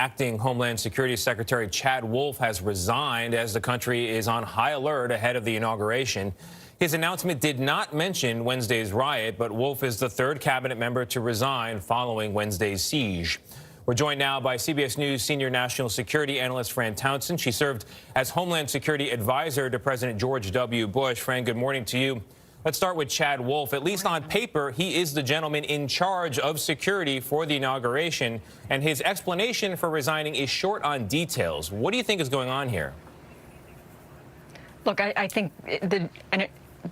Acting Homeland Security Secretary Chad Wolf has resigned as the country is on high alert ahead of the inauguration. His announcement did not mention Wednesday's riot, but Wolf is the third cabinet member to resign following Wednesday's siege. We're joined now by CBS News senior national security analyst Fran Townsend. She served as Homeland Security advisor to President George W. Bush. Fran, good morning to you. Let's start with Chad Wolf. At least on paper, he is the gentleman in charge of security for the inauguration, and his explanation for resigning is short on details. What do you think is going on here? Look, I think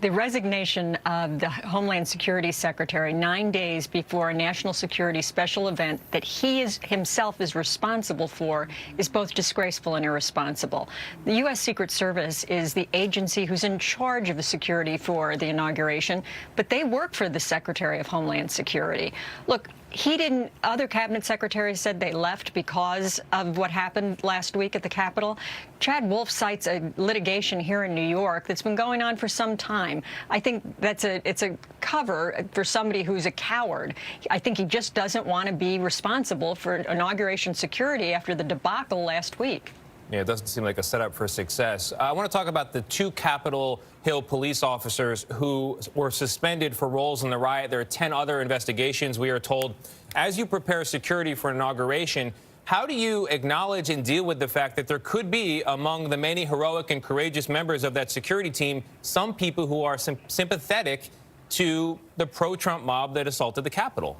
the resignation of the Homeland Security Secretary 9 days before a national security special event that he himself is responsible for is both disgraceful and irresponsible. The U.S. Secret Service is the agency who's in charge of the security for the inauguration, but they work for the Secretary of Homeland Security. Look, other cabinet secretaries said they left because of what happened last week at the Capitol. Chad Wolf cites a litigation here in New York that's been going on for some time. I think it's a cover for somebody who's a coward. I think he just doesn't want to be responsible for inauguration security after the debacle last week. Yeah, it doesn't seem like a setup for success. I want to talk about the two Capitol Hill police officers who were suspended for roles in the riot. There are 10 other investigations, we are told. As you prepare security for inauguration, how do you acknowledge and deal with the fact that there could be, among the many heroic and courageous members of that security team, some people who are sympathetic to the pro-Trump mob that assaulted the Capitol?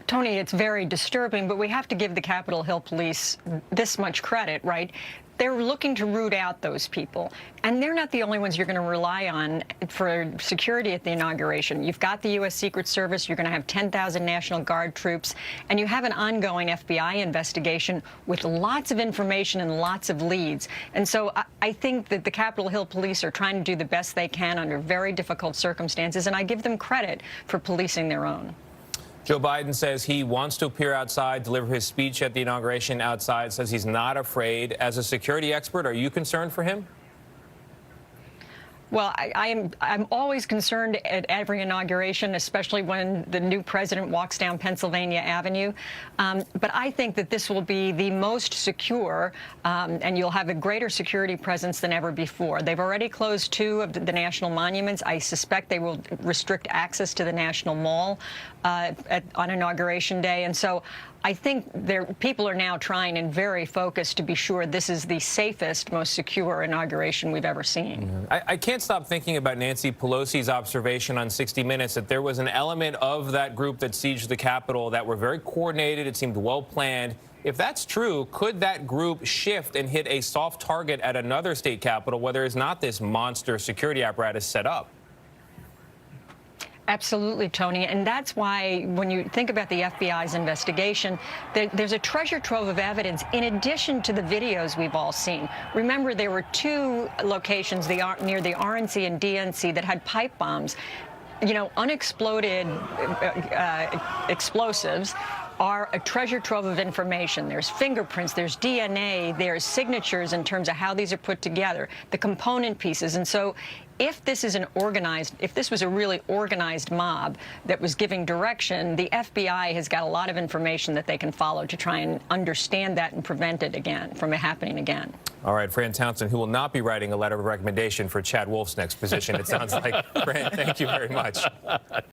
Tony, it's very disturbing, but we have to give the Capitol Hill police this much credit, right? They're looking to root out those people, and they're not the only ones you're going to rely on for security at the inauguration. You've got the U.S. Secret Service, you're going to have 10,000 National Guard troops, and you have an ongoing FBI investigation with lots of information and lots of leads. And so I think that the Capitol Hill police are trying to do the best they can under very difficult circumstances, and I give them credit for policing their own. Joe Biden says he wants to appear outside, deliver his speech at the inauguration outside, says he's not afraid. As a security expert, are you concerned for him? Well, I'm always concerned at every inauguration, especially when the new president walks down Pennsylvania Avenue. But I think that this will be the most secure, and you'll have a greater security presence than ever before. They've already closed 2 of the national monuments. I suspect they will restrict access to the National Mall on Inauguration Day. And so I think people are now trying and very focused to be sure this is the safest, most secure inauguration we've ever seen. I can't stop thinking about Nancy Pelosi's observation on 60 Minutes that there was an element of that group that sieged the Capitol that were very coordinated. It seemed well planned. If that's true, could that group shift and hit a soft target at another state capitol where there is not this monster security apparatus set up? Absolutely, Tony. And that's why when you think about the FBI's investigation, there's a treasure trove of evidence in addition to the videos we've all seen. Remember, there were 2 locations near the RNC and DNC that had pipe bombs. You know, unexploded explosives are a treasure trove of information. There's fingerprints, there's DNA, there's signatures in terms of how these are put together, the component pieces. And so if this was a really organized mob that was giving direction, the FBI has got a lot of information that they can follow to try and understand that and prevent it from happening again. All right, Fran Townsend, who will not be writing a letter of recommendation for Chad Wolf's next position, it sounds like. Fran, thank you very much.